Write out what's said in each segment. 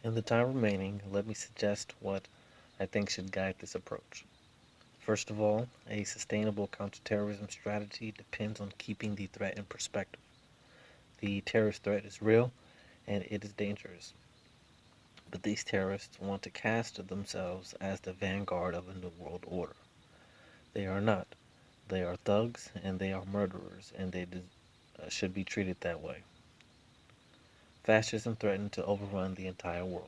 In the time remaining, let me suggest what I think should guide this approach. First of all, a sustainable counterterrorism strategy depends on keeping the threat in perspective. The terrorist threat is real and it is dangerous, but these terrorists want to cast themselves as the vanguard of a new world order. They are not. They are thugs and they are murderers, and they should be treated that way. Fascism threatened to overrun the entire world,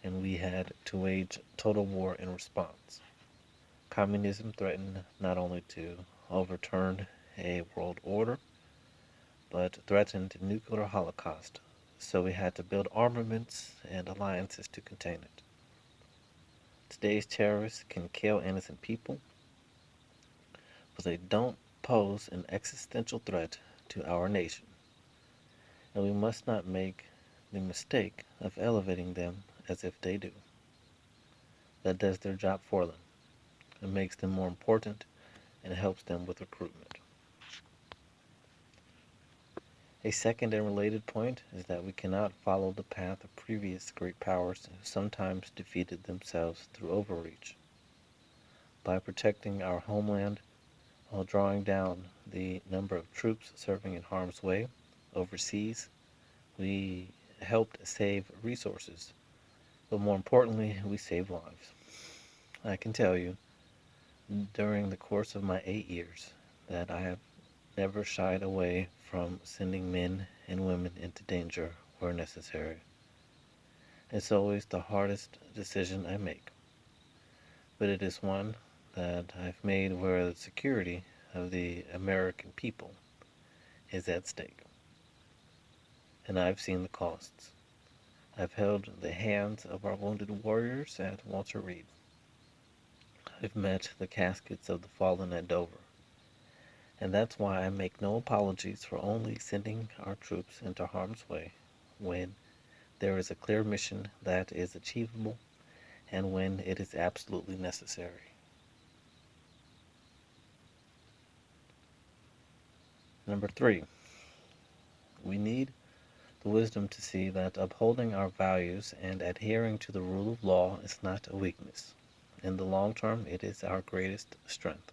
and we had to wage total war in response. Communism threatened not only to overturn a world order, but threatened a nuclear holocaust, so we had to build armaments and alliances to contain it. Today's terrorists can kill innocent people, but they don't pose an existential threat to our nation, and we must not make the mistake of elevating them as if they do. That does their job for them. It makes them more important and helps them with recruitment. A second and related point is that we cannot follow the path of previous great powers who sometimes defeated themselves through overreach. By protecting our homeland while drawing down the number of troops serving in harm's way overseas, we helped save resources, but more importantly, we saved lives. I can tell you, during the course of my 8 years, that I have never shied away from sending men and women into danger where necessary. It's always the hardest decision I make, but it is one that I've made where the security of the American people is at stake. And I've seen the costs. I've held the hands of our wounded warriors at Walter Reed. I've met the caskets of the fallen at Dover. And that's why I make no apologies for only sending our troops into harm's way when there is a clear mission that is achievable and when it is absolutely necessary. Number three, we need the wisdom to see that upholding our values and adhering to the rule of law is not a weakness. In the long term, it is our greatest strength.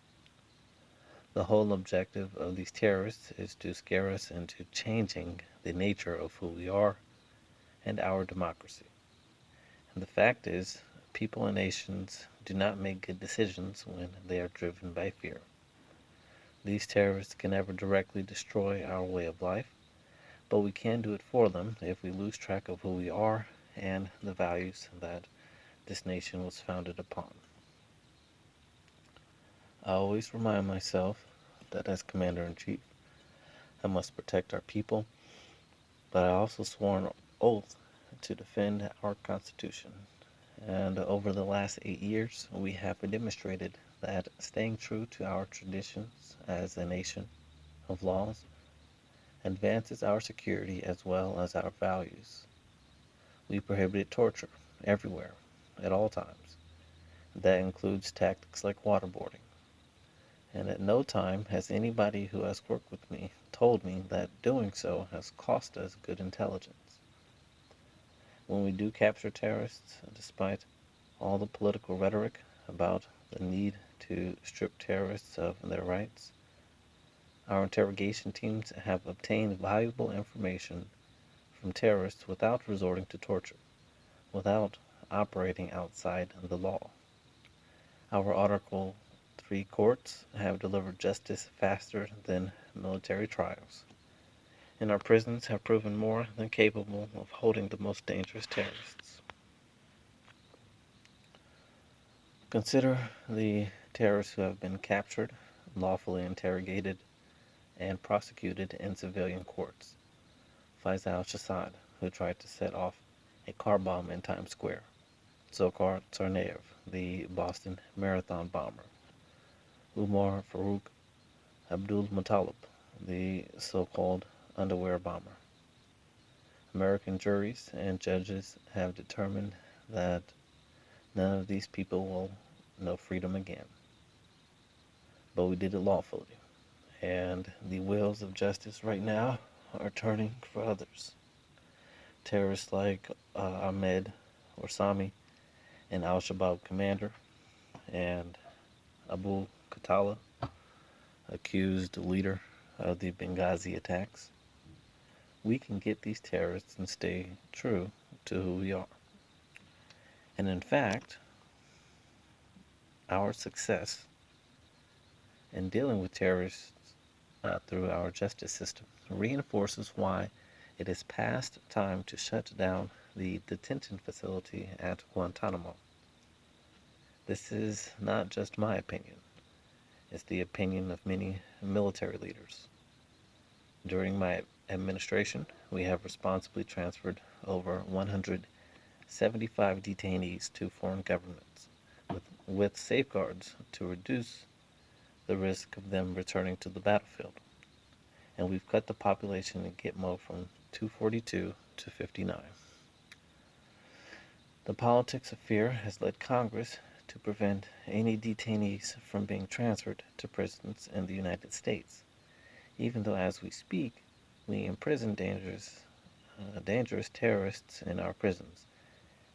The whole objective of these terrorists is to scare us into changing the nature of who we are and our democracy. And the fact is, people and nations do not make good decisions when they are driven by fear. These terrorists can never directly destroy our way of life, but we can do it for them if we lose track of who we are and the values that this nation was founded upon. I always remind myself that as Commander in Chief, I must protect our people, but I also swore an oath to defend our Constitution. And over the last 8 years, we have demonstrated that staying true to our traditions as a nation of laws advances our security as well as our values. We prohibited torture everywhere, at all times. That includes tactics like waterboarding. And at no time has anybody who has worked with me told me that doing so has cost us good intelligence. When we do capture terrorists, despite all the political rhetoric about the need to strip terrorists of their rights, our interrogation teams have obtained valuable information from terrorists without resorting to torture, without operating outside the law. Our Article 3 courts have delivered justice faster than military trials, and our prisons have proven more than capable of holding the most dangerous terrorists. Consider the terrorists who have been captured, lawfully interrogated, and prosecuted in civilian courts. Faisal Shahzad, who tried to set off a car bomb in Times Square. Dzhokhar Tsarnaev, the Boston Marathon bomber. Umar Farouk Abdul Muttalib, the so-called underwear bomber. American juries and judges have determined that none of these people will know freedom again. But we did it lawfully, and the wheels of justice right now are turning for others. Terrorists like Ahmed Orsami, an Al Shabaab commander, and Abu Qatala, accused leader of the Benghazi attacks. We can get these terrorists and stay true to who we are. And in fact, our success in dealing with terrorists through our justice system reinforces why it is past time to shut down the detention facility at Guantanamo. This is not just my opinion, it's the opinion of many military leaders. During my administration, we have responsibly transferred over 175 detainees to foreign governments with safeguards to reduce the risk of them returning to the battlefield. And we've cut the population in Gitmo from 242 to 59. The politics of fear has led Congress to prevent any detainees from being transferred to prisons in the United States, even though as we speak, we imprison dangerous terrorists in our prisons,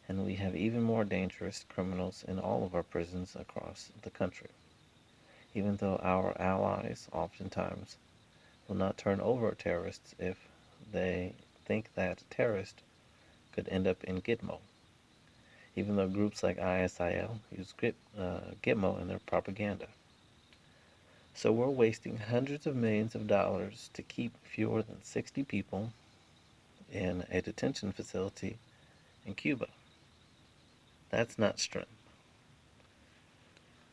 and we have even more dangerous criminals in all of our prisons across the country. Even though our allies oftentimes will not turn over terrorists if they think that a terrorist could end up in Gitmo, even though groups like ISIL use Gitmo in their propaganda. So we're wasting hundreds of millions of dollars to keep fewer than 60 people in a detention facility in Cuba. That's not strength.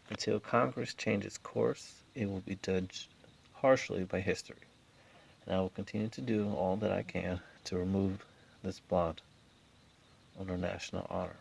Until Congress changes course, it will be judged harshly by history, and I will continue to do all that I can to remove this blot on our national honor.